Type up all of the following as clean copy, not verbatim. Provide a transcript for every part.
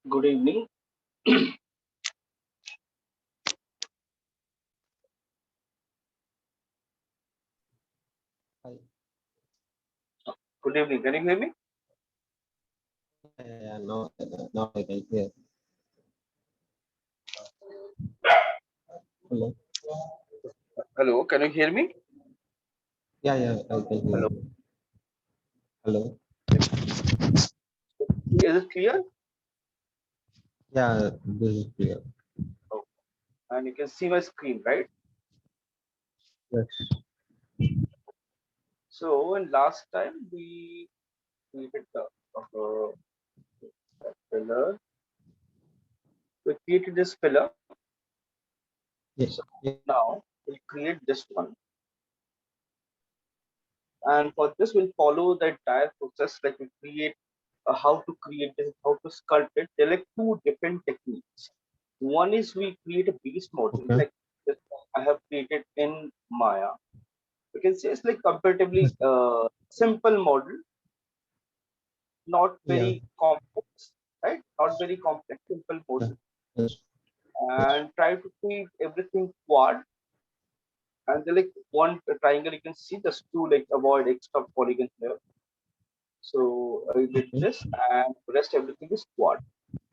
Good evening. Hi. Good evening. Can you hear me? Yeah, now I can hear. Hello. Hello. Can you hear me? Yeah, I can hear Hello. you. Hello. Is it clear? Yeah, this is clear. Oh, and you can see my screen, right? Yes. So, in last time we did the uh, pillar. We created this pillar. Yeah, So yeah. now we'll create this one, and for this we'll follow the entire process. Like we create how to create this, how to sculpt it. There are like two different techniques. One is we create a base model, Okay. like this I have created in Maya. We can say it's like comparatively simple model, not Yeah. very complex, right? Not very complex, simple Yeah. model, Yes. Yes. and try to keep everything quad. And then like one triangle, you can see just to like avoid extra polygon here. So I did Okay. this, and rest everything is quad,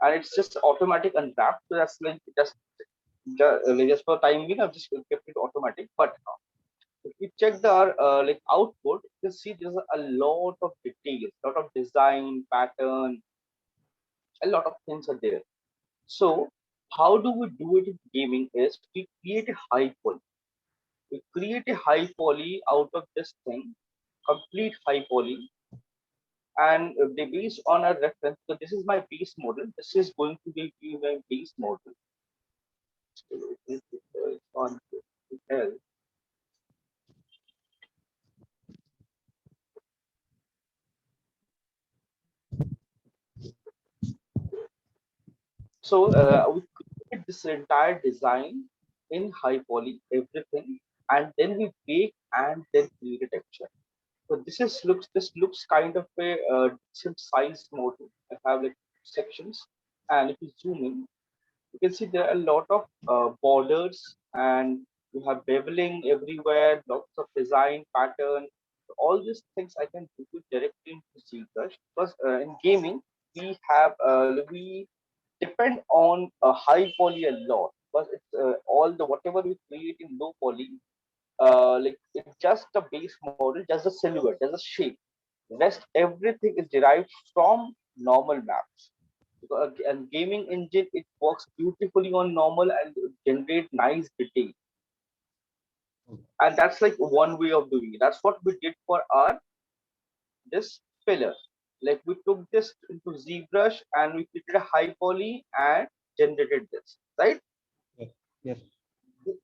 and it's just automatic unwrapped. So that's like just for time being, I've just kept it automatic. But if you check the like output, you can see there's a lot of details, lot of design, pattern, a lot of things are there. So how do we do it in gaming is we create a high poly. We create a high poly out of this thing, complete high poly, and they based on a reference. So this is my base model. This is going to be my base model. So it's on L. So we create this entire design in high poly, everything, and then we bake and then create a texture. So this looks kind of a decent sized model. I have like sections, and if you zoom in, you can see there are a lot of borders, and you have beveling everywhere, lots of design pattern. All these things I can do it directly into ZBrush because in gaming we depend on a high poly a lot because it's all the whatever we create in low poly, like it's just a base model, just a silhouette, just a shape. Rest everything is derived from normal maps. And gaming engine, it works beautifully on normal and generate nice detail. And that's like one way of doing it. That's what we did for our this filler. Like we took this into ZBrush and we created a high poly and generated this, right? Yes. Yes.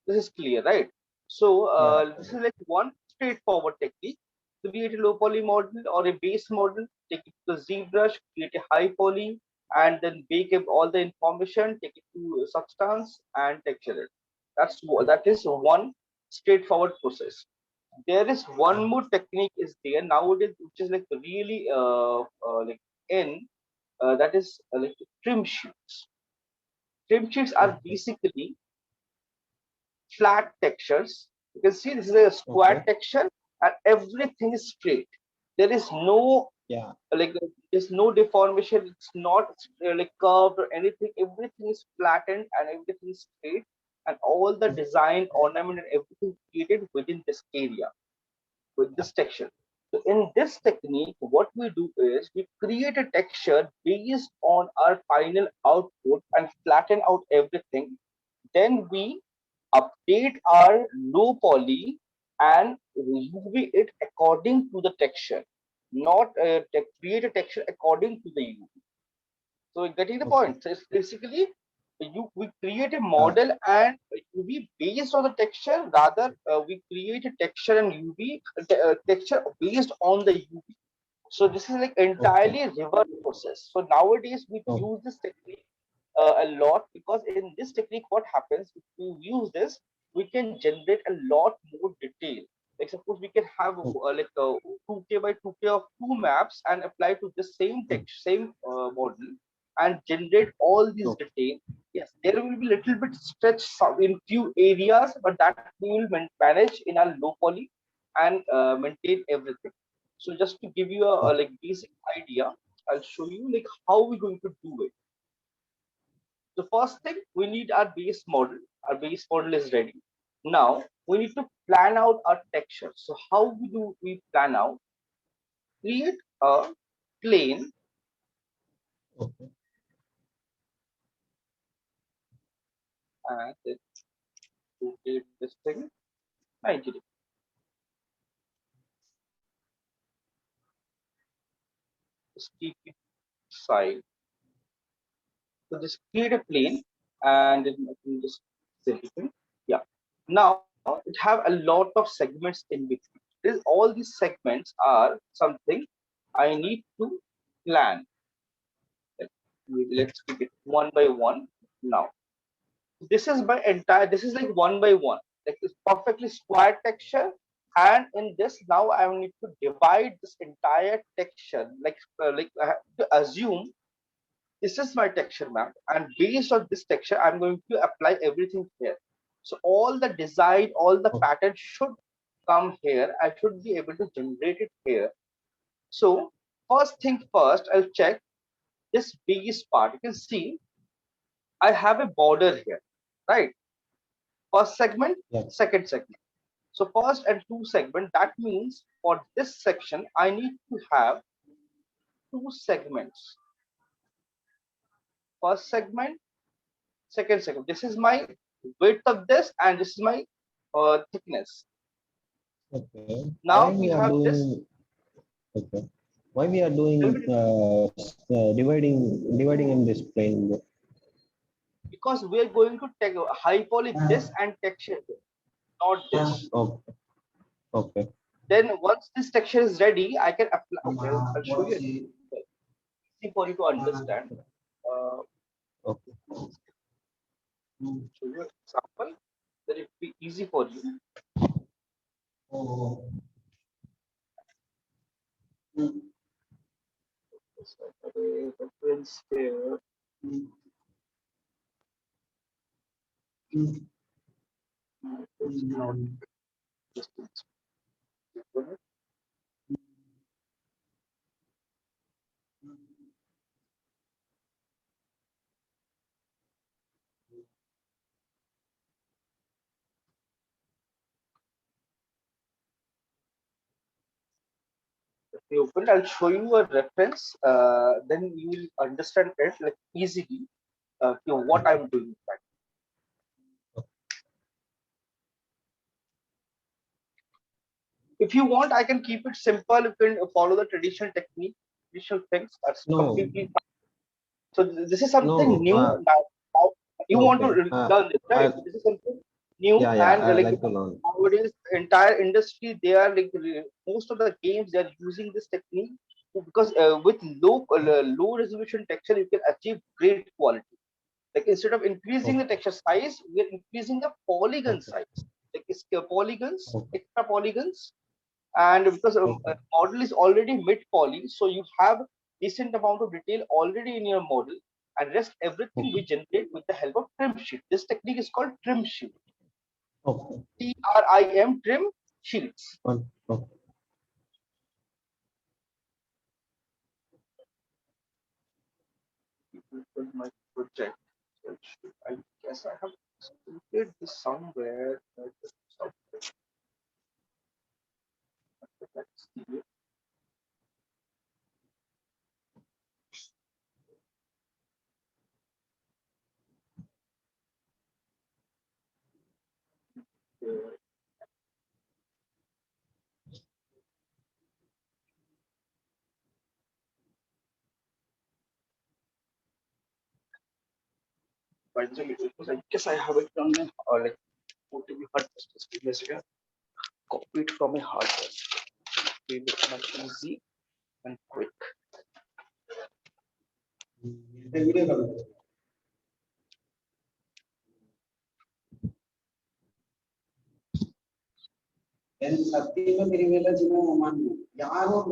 This is clear, right? So Yeah. this is like one straightforward technique. Create a low poly model or a base model, take it to the ZBrush, create a high poly, and then bake up all the information, take it to Substance and texture it. That is one straightforward process. There is one more technique is there nowadays, which is like really like in that is like trim sheets. Trim sheets are Okay. basically flat textures. You can see this is a square Okay. texture and everything is straight. There is no Yeah. like there's no deformation. It's not like curved or anything. Everything is flattened and everything is straight, and all the design, ornament, and everything created within this area with this texture. So in this technique, what we do is we create a texture based on our final output and flatten out everything. Then we update our low poly and UV it according to the texture, not create a texture according to the UV. So getting the Okay. point. So it's basically we create a Yeah. model and UV based on the texture. Rather, we create a texture and UV texture based on the UV. So this is like Okay. entirely reverse process. So nowadays we Oh. use this technique a lot because in this technique, what happens if we use this, we can generate a lot more detail. Like suppose we can have Oh. like a 2K by 2K of two maps and apply to the same Oh. text, same model. and generate all these Okay. details. Yes, there will be little bit stretch in few areas, but that we will manage in our low poly and maintain everything. So just to give you a like basic idea, I'll show you like how we're going to do it. The first thing, we need our base model. Our base model is ready. Now we need to plan out our texture. So how do we plan out? Create a plane Okay. and then rotate this thing 90 degrees. Just keep it side. So just create a plane and then I can just select it. Yeah. Now it have a lot of segments in between. All these segments are something I need to plan. Let's keep it one by one now. This is my entire, this is like one by one, like it's perfectly square texture. And in this now I need to divide this entire texture, like I have to assume this is my texture map, and based on this texture I'm going to apply everything here. So all the design, all the Okay. pattern should come here. I should be able to generate it here. So first thing first, I'll check this base part. You can see I have a border here, right? First segment, Yeah. second segment. So first and two segment, that means for this section, I need to have two segments. First segment, second segment. This is my width of this and this is my thickness. Okay. Why Now we we are have this, doing? Okay. Why we are doing dividing in this plane? because we are going to take high poly this and texture this, not this. Okay. Okay. Then once this texture is ready, I can apply. Okay, I'll show you. Easy for you to understand. Uh, Okay. show you an example that it will be easy for you. Reference here. It's not just if you open, I'll show you a reference. Then you will understand it like easily. What I'm doing. If you want, I can keep it simple. You can follow the traditional technique, traditional things. That's No. completely fine. So this is something No. new now. Now you want to Okay. learn this, right? I, This is something new, yeah. Yeah. and I like like to learn. nowadays, the entire industry, they are like most of the games they are using this technique because with low resolution texture, you can achieve great quality. Like instead of increasing the Okay. texture size, we are increasing the polygon Okay. size. Like it's polygons, Okay. extra polygons, and because Okay. model is already mid poly, so you have decent amount of detail already in your model, and rest everything we Okay. generate with the help of trim sheet. This technique is called trim sheet. Okay. TRIM, trim sheets. One. Okay. My project. I guess I have completed this somewhere. Let's see. Finally, I guess I have it on my like OTB hard disk. Just give me a second. Copy it from a hard disk. It will be much easy and quick. சத்தியமா தெரியல சின்ன யாரும்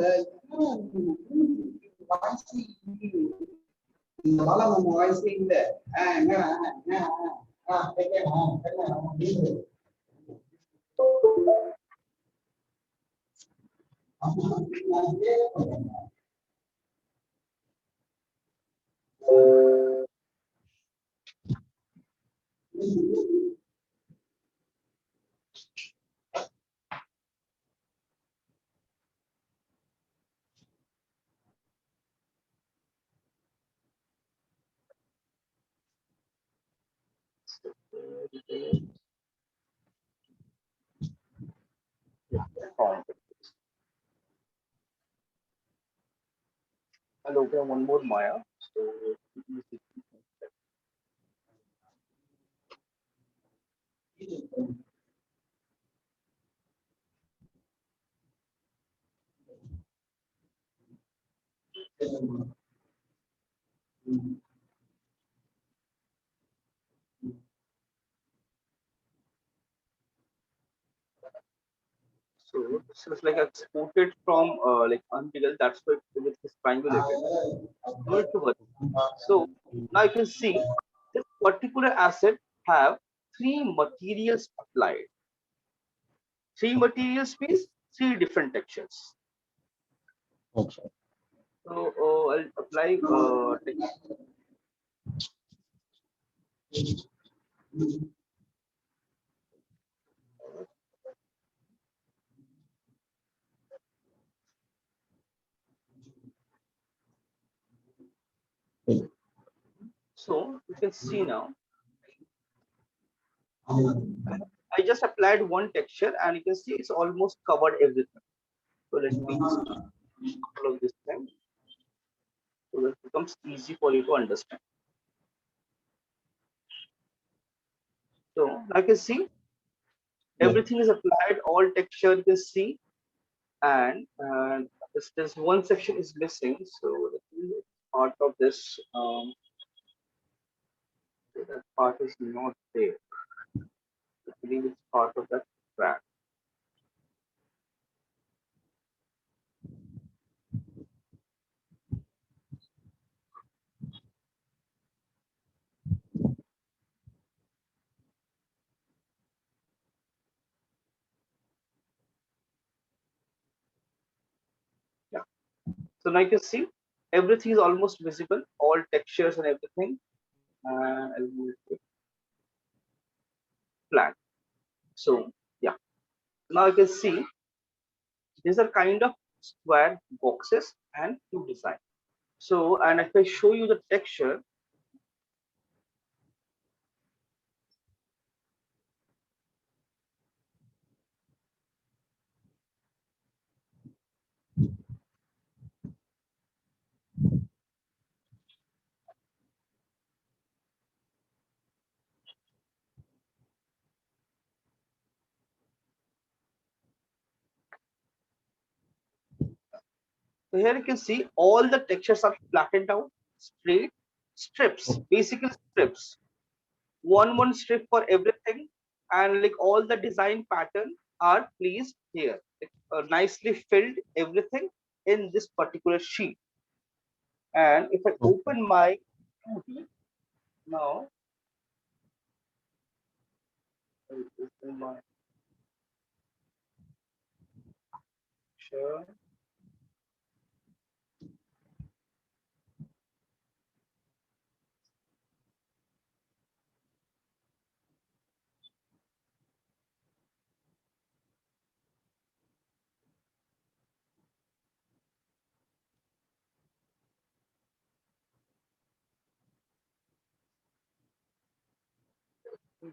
இந்த வளம் நம்ம வயசு இல்ல Found it. I'll open one more Maya. So so this is like exported from like Unreal. That's why it is triangulated. No need to worry. So now you can see this particular asset have three materials applied. Three materials means three different textures. Okay. So I'll apply so you can see now I just applied one texture and you can see it's almost covered everything. So let me just follow this thing so that it becomes easy for you to understand. So now you can see everything is applied, all texture you can see, and this one section is missing. So it's part of this. So that part is not there. I believe it's part of that track. Yeah. So now you can see everything is almost visible, all textures and everything. I'll move it to flat. So yeah, now you can see these are kind of square boxes and two design. So and if I show you the texture, so here you can see all the textures are flattened out, straight strips, basically strips. One strip for everything, and like all the design pattern are placed here, like, nicely filled everything in this particular sheet. And if I Okay. open my 2D now, I open my picture.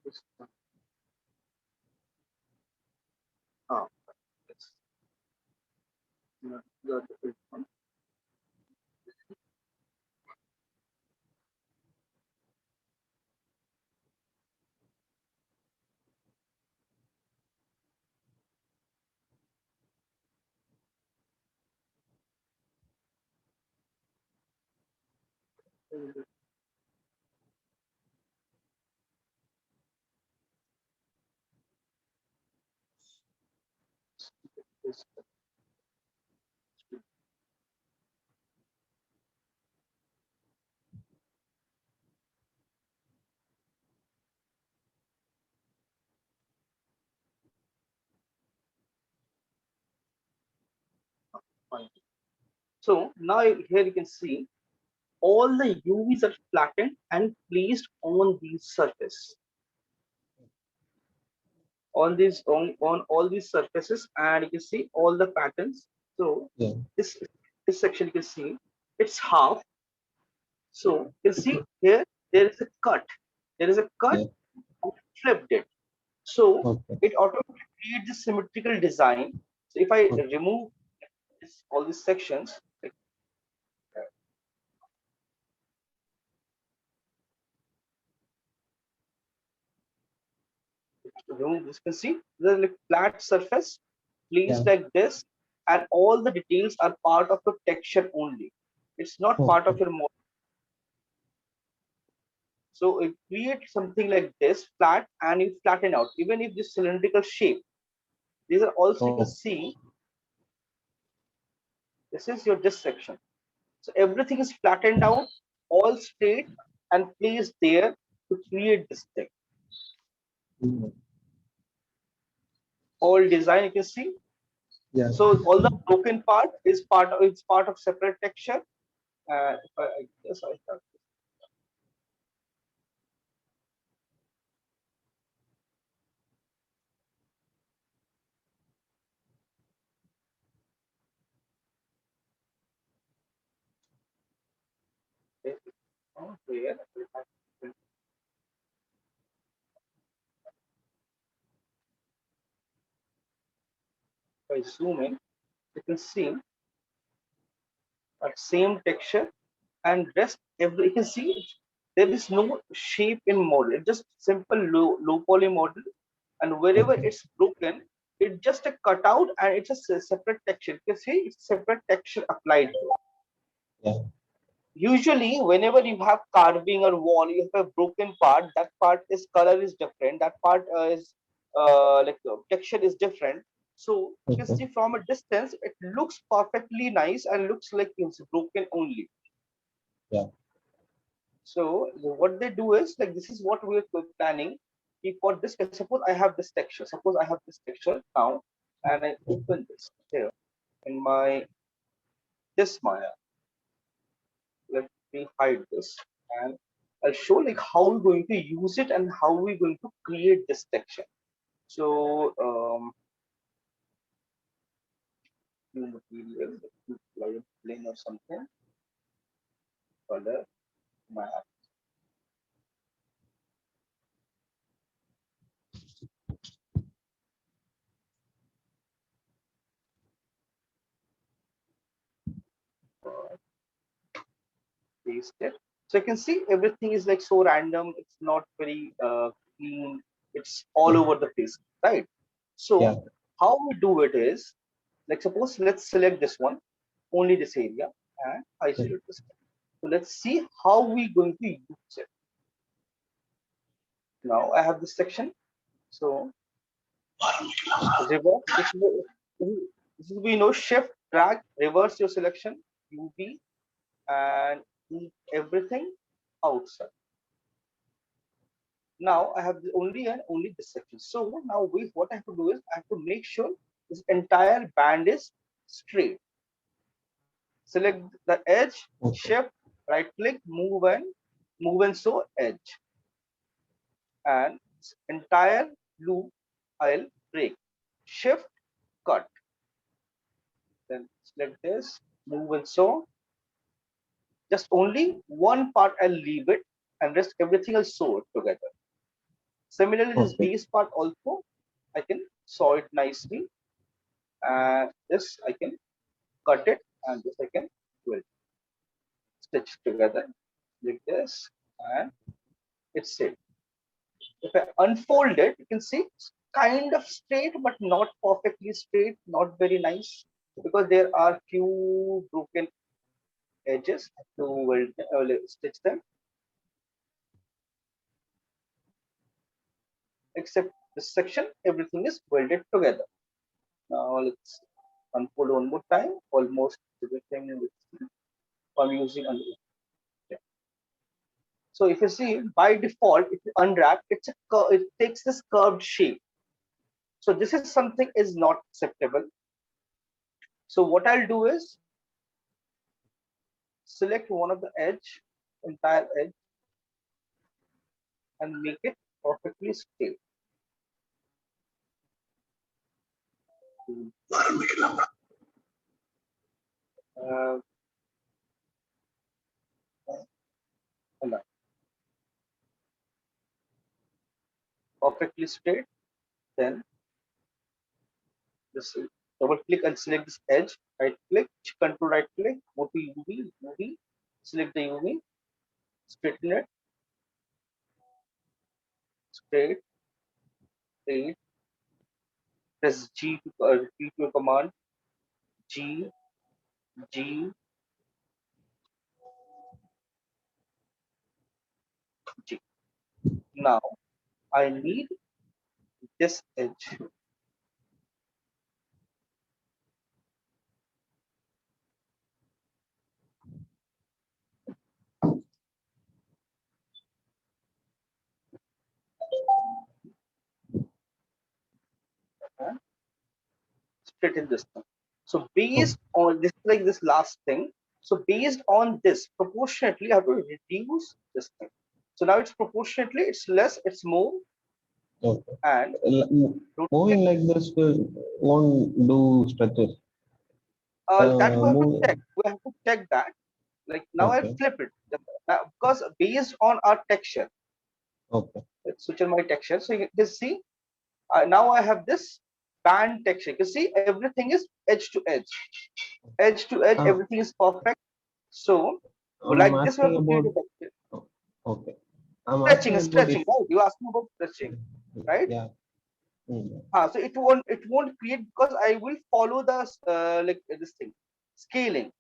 This one. Ah, it's not the different one. This So now here you can see all the UVs are flattened and placed on these surface, on all these surfaces, and you can see all the patterns. So Yeah. this section you can see it's half. So you can see here there is a cut. There is a cut. Yeah. And flipped it. So Okay. it automatically creates a symmetrical design. So if I Okay. remove all these sections, like, remove this, you can see there's like flat surface Yeah. placed like this, and all the details are part of the texture only. It's not part Okay. of your model. So it creates something like this flat, and you flatten out. Even if this cylindrical shape, these are also you can Oh. see. This is your this section. So everything is flattened out, all straight, and placed there to create this thing. Mm. All design you can see. Yeah. So all the broken part is part of separate texture. If I guess I have this here. If I zoom in, you can see that same texture, and rest every you can see there is no shape in model. It's just simple low poly model, and wherever Okay. it's broken, it's just a cutout and it's a separate texture. You can see it's separate texture applied here. Yeah. Usually whenever you have carving or wall, you have a broken part, that part is color is different, that part is texture is different. So you can Okay. see from a distance it looks perfectly nice and looks like it's broken only. Yeah. So what they do is like this is what we're planning. If for this case, suppose I have this texture, suppose I have this texture now, and I open this here in my this Maya. Let me hide this, and I'll show like how we're going to use it and how we're going to create this texture. So new material, like plane or something, color, map. Paste it. So you can see everything is like so random. It's not very clean. It's all Yeah. over the place, right? Yeah. So how we do it is like suppose let's select this one, only this area, and Okay. isolate this one. So let's see how we going to use it. Now I have this section. So reverse. This is we know shift, drag, reverse your selection, UV, and keep everything outside. Now I have only this section. So now what I have to do is I have to make sure this entire band is straight. Select the edge, Okay. shift, right click, move and so edge. And this entire loop I'll break. Shift, cut. Then select this, move and so. Just only one part I'll leave it, and rest everything I'll sew it together. Similarly, this Okay. base part also I can sew it nicely. And this I can cut it, and this I can weld, stitch together like this, and it's safe. If I unfold it, you can see it's kind of straight, but not perfectly straight, not very nice, because there are few broken edges to weld, stitch them, except this section, everything is welded together. Now let's unfold one more time, almost everything I'm using under. So if you see by default, if you unwrap, it takes this curved shape. So this is something is not acceptable. So what I'll do is select one of the edge, entire edge, and make it perfectly straight. Uh, Perfectly straight. Then just double click and select this edge. Right click, control right click, go to UV, select the UV, straighten it, straight, straight. Press G to repeat your command. G, G, G. Now I need this edge. And straighten this thing. So Okay. based on this, like this last thing. So based on this, proportionately, I have to reduce this thing. So now it's proportionately, it's less, it's more, Okay. and rotate. Moving like this won't do stretches. That we have to Move. check. We have to check that. Like now I Okay. flip it. Because based on our texture, Okay. let's switch on my texture. So you can see now I have this band texture. You can see everything is edge to edge to edge. Uh, Everything is perfect. So I'm like this, we have asking to create about. a texture. Oh, okay. I'm Stretching, asking about stretching. if. Right? You asked me about stretching, right? Yeah. Mm, So it won't create because I will follow the like this thing scaling.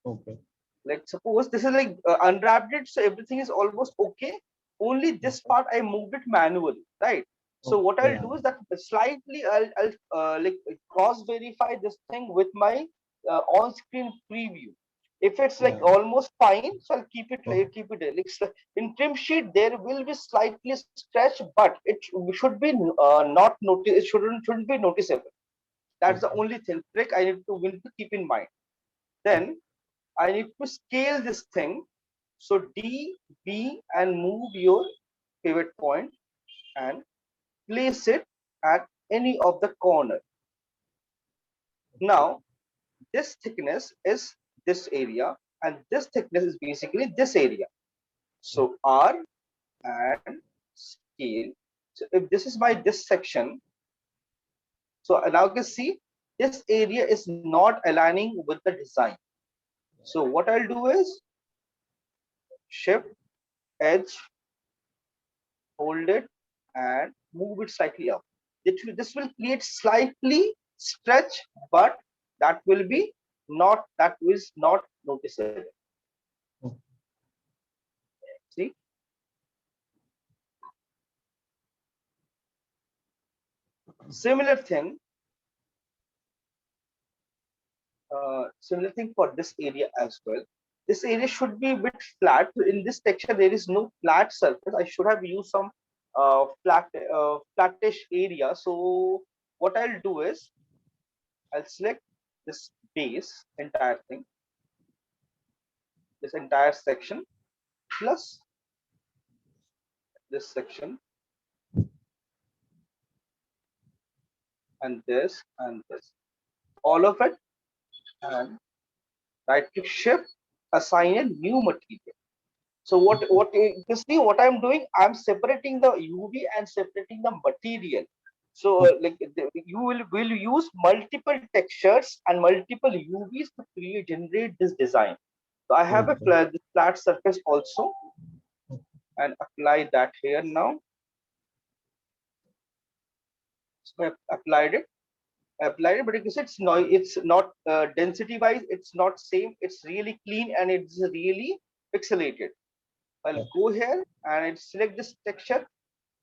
okay. Like suppose this is like unwrapped it, so everything is almost okay. Only this Okay. part I moved it manually, right? So Oh, what I'll yeah. do is that slightly I'll like cross verify this thing with my on-screen preview. If it's like Yeah. almost fine, so I'll keep it Oh, like keep it there. Like in trim sheet, there will be slightly stretch, but it should be not notice. It shouldn't be noticeable. That's the okay. only thing trick I need to keep in mind. Then I need to scale this thing. So D, B, and move your pivot point and place it at any of the corner. Okay. Now, this thickness is this area, and this thickness is basically this area. So R and scale. So if this is my this section, so now you can see this area is not aligning with the design. So what I'll do is shift edge, hold it, and move it slightly up. This will create slightly stretch, but that is not noticeable. Okay. See, similar thing, similar thing for this area as well. This area should be a bit flat. In this texture, there is no flat surface. I should have used some flattish area. So what I'll do is I'll select this base entire thing, this entire section plus this section and this, all of it, and right click shift, assign a new material. So what you see what I'm doing, I'm separating the UV and separating the material. So Okay. like you will use multiple textures and multiple UVs to generate this design. So I have a Okay. this flat surface also, and apply that here now. So I applied it, but because it's not density wise, it's not same. It's really clean and it's really pixelated. I'll Okay. go here and I'll select this texture.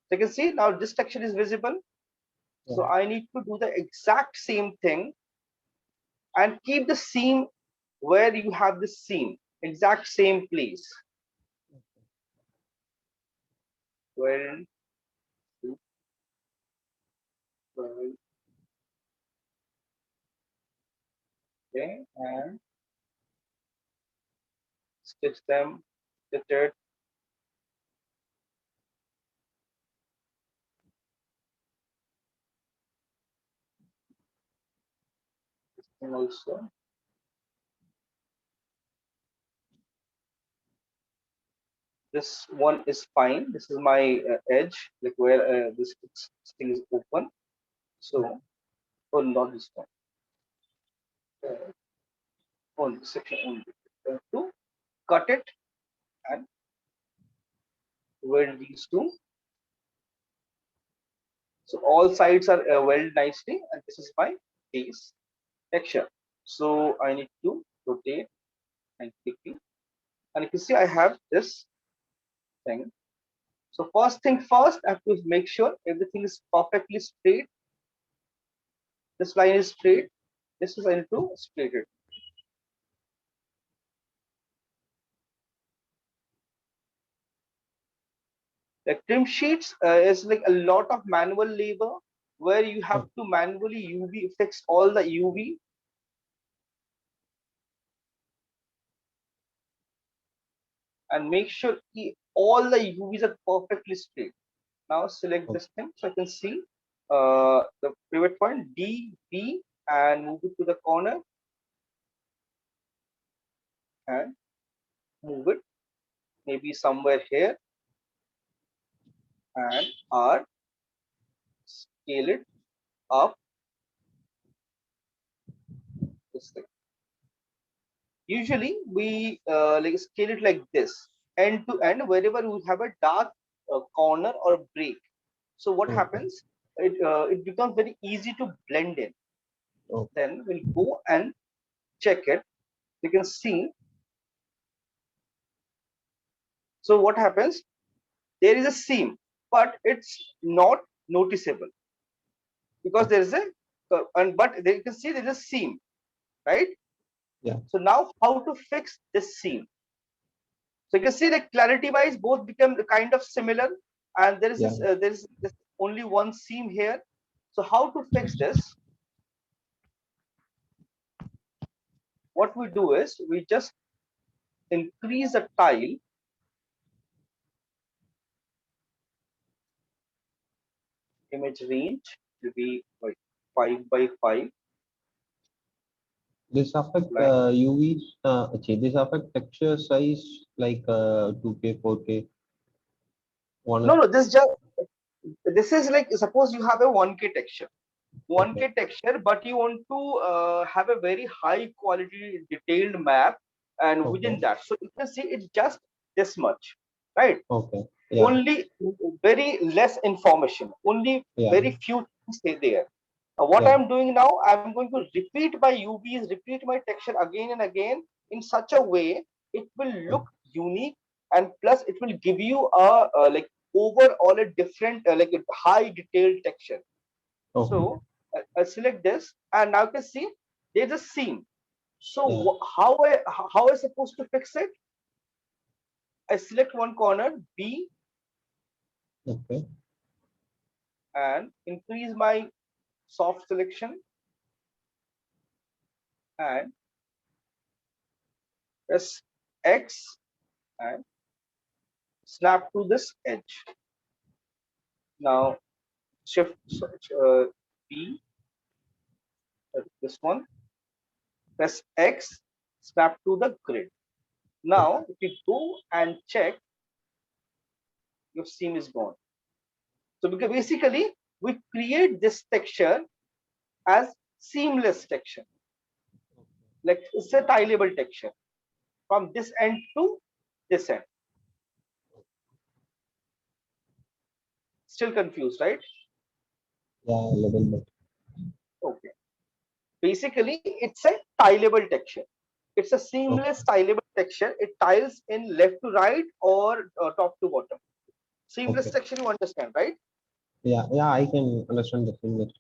So you can see now this texture is visible. Yeah. So I need to do the exact same thing and keep the seam where you have the seam, exact same place. Where Okay, and stitch them, stitch it. This thing also. This one is fine. This is my edge, like where this thing is open. So, oh, not this one. On this section only. To cut it and weld these two. So all sides are welded nicely, and this is my base texture. So I need to rotate and quickly, and you can see I have this thing. So first thing first, I have to make sure everything is perfectly straight. This line is straight. This is I need to straight it. Like trim sheets is like a lot of manual labor where you have to manually UV fix all the UV. And make sure all the UVs are perfectly straight. Now select this thing so I can see the pivot point D, B, and move it to the corner and move it maybe somewhere here and R, scale it up this thing. Usually we like scale it like this, end to end, wherever we have a dark corner or break. So what happens? It becomes very easy to blend in. Then we'll go and check it. You can see. So what happens? There is a seam, but it's not noticeable because there is a and but there you can see there is a seam, right? Yeah. So now how to fix this seam? So you can see that clarity wise both become kind of similar, and there is Yeah. this only one seam here. So how to fix this? What we do is we just increase the tile image range to be like 5 by 5. This affect Line. UV. Okay, this affect texture size like 2K, 4K. No, no, this is like suppose you have a 1K texture. 1K texture, but you want to have a very high quality detailed map, and within that, so you can see it's just this much, right? Okay. Yeah. Only very less information, only Yeah. very few things stay there. What Yeah. I'm doing now, I'm going to repeat my UVs, repeat my texture again and again in such a way it will look unique, and plus it will give you a like overall a different like a high detailed texture. So I select this, and now you can see there's a seam. So Yeah. how I supposed to fix it? I select one corner B Okay. and increase my soft selection and press X and snap to this edge. Now shift B, this one, press X, snap to the grid. Now if you go and check, your seam is gone. So because basically we create this texture as seamless texture, like it's a tileable texture from this end to this end. Still confused, right? Yeah, a little bit. Okay. Basically, it's a tileable texture. It's a seamless tileable texture. It tiles in left to right or top to bottom. Seamless Okay. texture, you understand, right? Yeah. Yeah, I can understand the thing.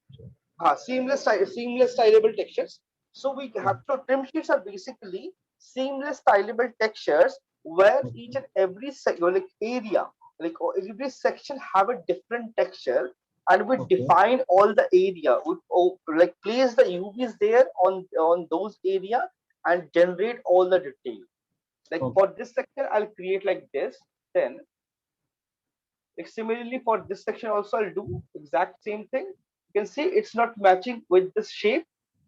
Seamless tileable textures. So we have to trim sheets are basically seamless tileable textures where each and every like area, like every section have a different texture, and we Okay. define all the area. We like place the UVs there on those area and generate all the detail. Like Okay. for this section, I'll create like this. Then, like similarly for this section also, I'll do exact same thing. You can see it's not matching with this shape.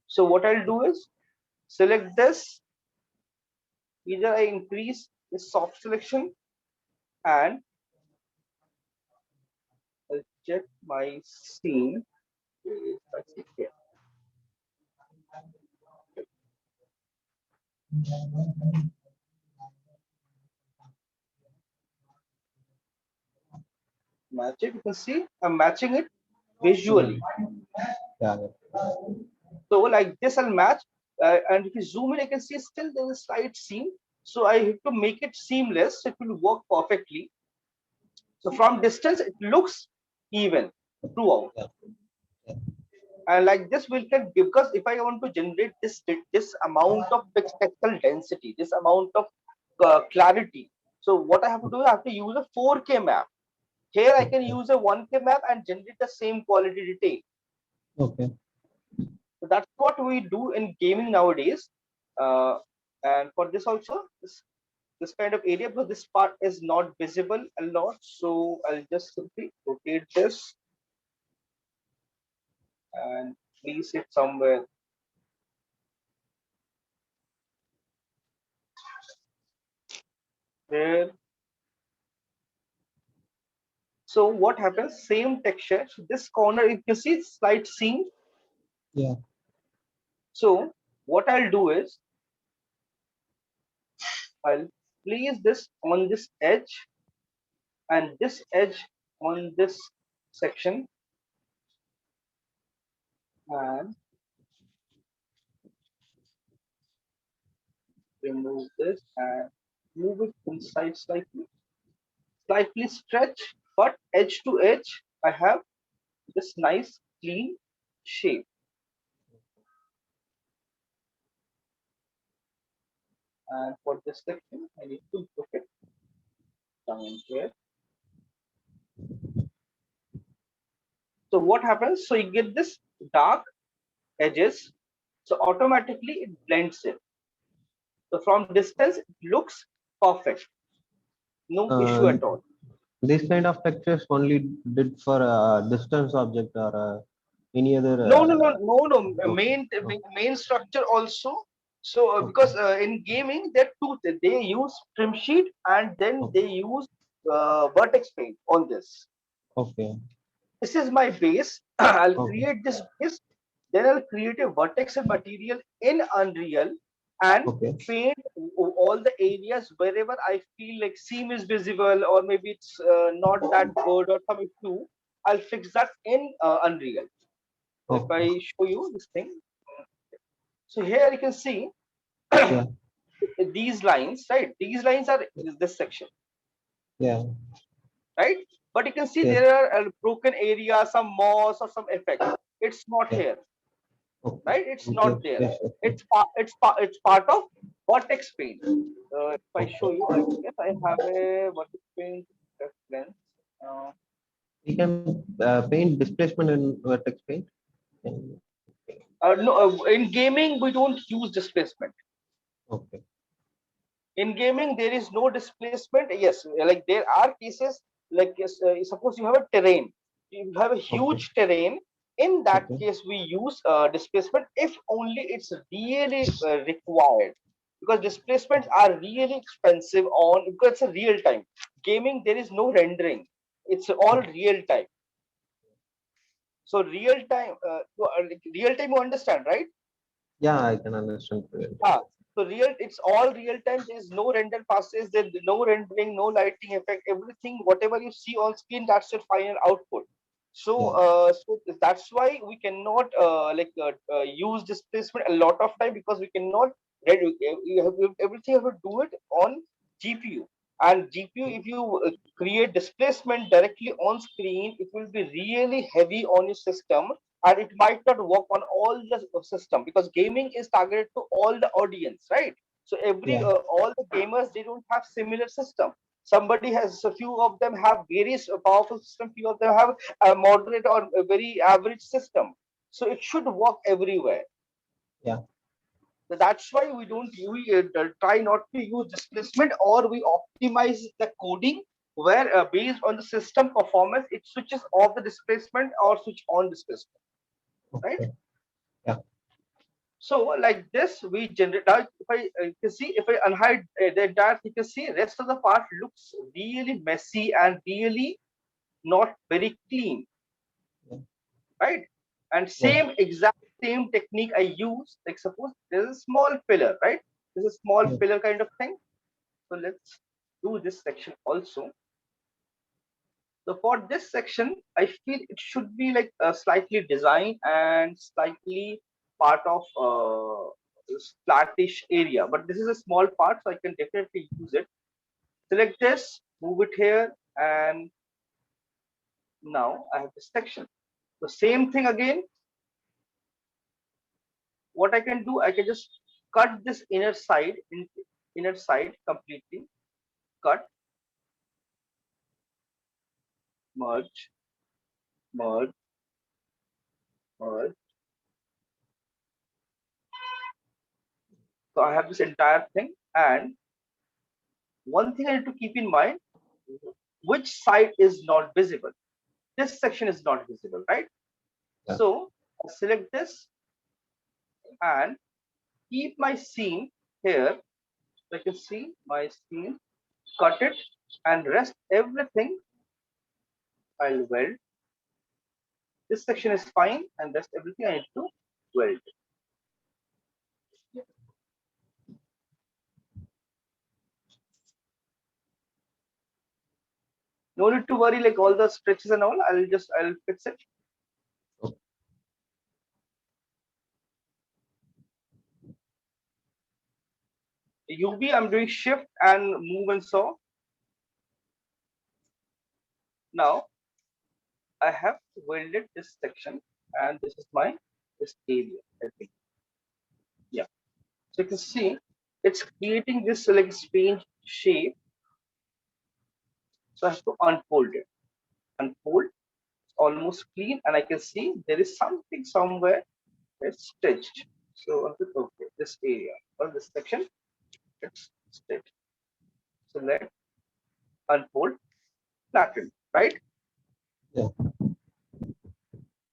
So what I'll do is select this. Either I increase the soft selection and I'll check my scene. Here. Match it. You can see I'm matching it Yeah. visually. Yeah. So like this, I'll match. And if you zoom in, I can see still there's a slight seam. So I have to make it seamless. So it will work perfectly. So from distance, it looks even throughout. Yeah. Yeah. And like this, we can, because if I want to generate this amount of pixel density, this amount of clarity. So what I have to do, I have to use a 4K map. Here I can Okay. use a 1K map and generate the same quality detail. Okay. So that's what we do in gaming nowadays. Uh, and for this also, this kind of area, because this part is not visible a lot. So I'll just simply rotate this and place it somewhere here. So what happens? Same texture. So this corner, you can see slight seam. Yeah. So what I'll do is I'll place this on this edge and this edge on this section, and remove this and move it inside slightly. Slightly stretch, but edge to edge, I have this nice clean shape. And for this section, I need to put it down here. So what happens? So you get this dark edges. So automatically it blends in. So from distance, it looks perfect. No issue Uh, at all. this kind of textures only did for distance object or any other. No, no, no, no, no. Okay. Main structure also. So Okay. because in gaming, there are two. They use trim sheet and then Okay. they use vertex paint on this. Okay. This is my base. I'll Okay. create this base. Then I'll create a vertex and material in Unreal and Okay. paint all the areas wherever I feel like seam is visible or maybe it's not that good or some issue. I'll fix that in Unreal. If Okay. I show you this thing, so here you can see Yeah. these lines, right? These lines are this section, Yeah. right? But you can see Yes. there are broken areas, some moss or some effect. It's not Yeah. here, Okay. right? It's Yes. not there. Yes. Okay. It's part of vertex paint. If I show Okay. you, I guess I have a vertex paint reference. Uh, We can paint displacement in vertex paint. And- no, in gaming we don't use displacement. Okay. In gaming there is no displacement. Yes, like there are cases like yes, suppose you have a terrain, you have a Okay. huge terrain. In that Okay. case we use displacement if only it's really required, because displacements are really expensive on, because it's a real time gaming. There is no rendering, it's all Okay. real time. So real time, you understand, right? Yeah, I can understand. Ah, so it's all real time. There's no render passes, there's no rendering, no lighting effect. Everything, whatever you see on screen, that's your final output. So, Yeah. so that's why we cannot use displacement a lot of time, because we cannot. Everything you have to do it on GPU. And GPU, if you create displacement directly on screen, it will be really heavy on your system, and it might not work on all the system, because gaming is targeted to all the audience, right? So Yeah. all the gamers, they don't have similar system. Somebody has, a few of them have various powerful system, few of them have a moderate or a very average system. So it should work everywhere. Yeah. So that's why we try not to use displacement, or we optimize the coding where based on the system performance, it switches off the displacement or switch on displacement, right? Okay. Yeah. So like this, we generate. Now, if I you can see, if I unhide the entire, you can see rest of the part looks really messy and really not very clean, Yeah. right? And Yeah. exact same technique I use. Like suppose there's a small pillar, right? This is a small Yeah. pillar kind of thing. So let's do this section also. So for this section, I feel it should be like slightly designed and slightly part of this flattish area. But this is a small part, so I can definitely use it. Select this, move it here, and now I have this section. The same thing again. What I can do, I can just cut this inner side completely. Cut, merge, merge, merge. So I have this entire thing, and one thing I need to keep in mind, which side is not visible. This section is not visible, right? Yeah. So I select this and keep my seam here. So I can see my seam, cut it, and rest everything I'll weld. This section is fine, and rest everything I need to weld. No need to worry, like all the stretches and all, I'll fix it. Okay. UV, I'm doing shift and move and saw. Now I have welded this section, and this is this area, I think. Yeah. So you can see it's creating this like strange shape. So I have to unfold it. Unfold, it's almost clean, and I can see there is something somewhere that's stitched. So okay, this area or this section, it's stitched. So let unfold, flatten, right? Yeah.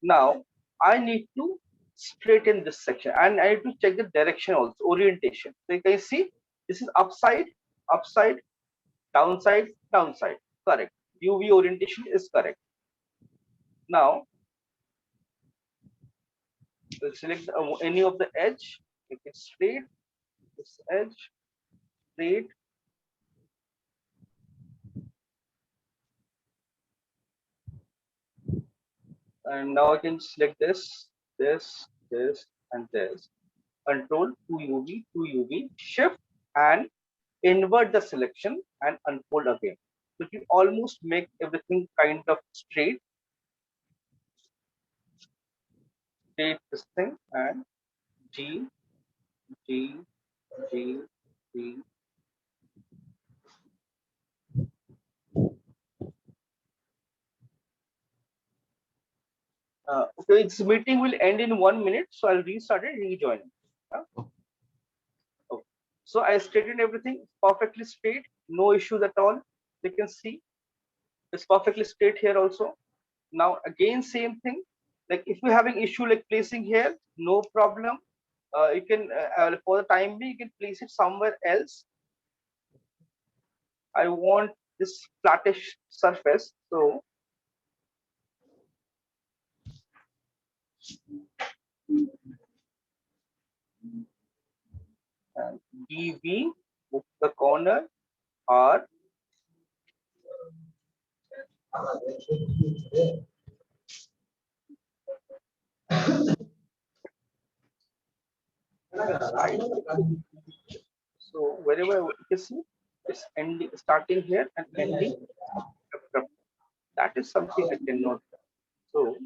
Now I need to straighten this section, and I need to check the direction also, orientation. So you can see this is upside, upside, downside, downside. Correct. UV orientation is correct. Now we'll select any of the edge, make it straight, this edge, straight. And now I can select this, this, this, and this. Control 2UV, 2UV, shift and invert the selection and unfold again. So you almost make everything kind of straight this thing, and G, G, G, G. Okay, this meeting will end in 1 minute, so I'll restart it and rejoin. Okay. So I straightened everything perfectly straight, no issues at all. You can see it's perfectly straight here also. Now again, same thing. Like if you're having issue like placing here, no problem. You can for the time being, you can place it somewhere else. I want this flattish surface, so DV, move the corner, R. Right. So wherever you can see, it's ending, starting here and ending. That is something I cannot. So